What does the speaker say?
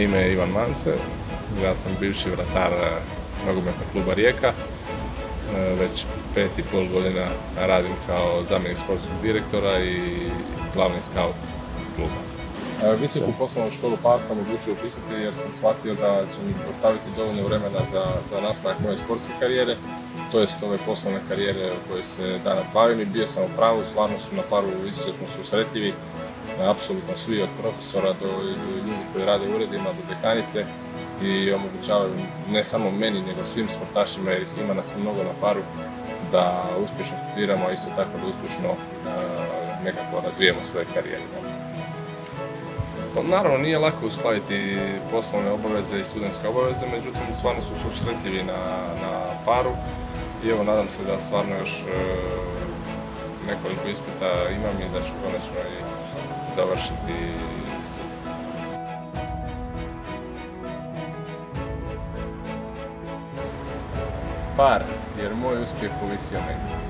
Moje ime je Ivan Mance, ja sam bivši vratar nogometnog kluba Rijeka. Već 5,5 godina radim kao zamjenik sportskog direktora i glavni scout kluba. Visoku poslovnu školu PAR sam odlučio upisati jer sam shvatio da će mi ostaviti dovoljno vremena za nastavak moje sportske karijere, to jest ove poslovne karijere u kojoj se danas bavim, i bio sam u pravu. Stvarno su na PAR-u izuzetno susretljivi, apsolutno svi, od profesora do ljudi koji rade u uredima do dekanice, i omogućavaju ne samo meni nego svim sportašima, jer ih ima nas mnogo na PAR-u, da uspješno studiramo, a isto tako da uspješno nekako razvijemo svoje karijere. Naravno, nije lako uskladiti poslovne obaveze i studentske obaveze, međutim stvarno su susretljivi na PAR-u i evo, nadam se da stvarno još nekoliko ispita imam i da ću konačno i završiti studij. PAR, jer moj uspjeh ovisi o meni.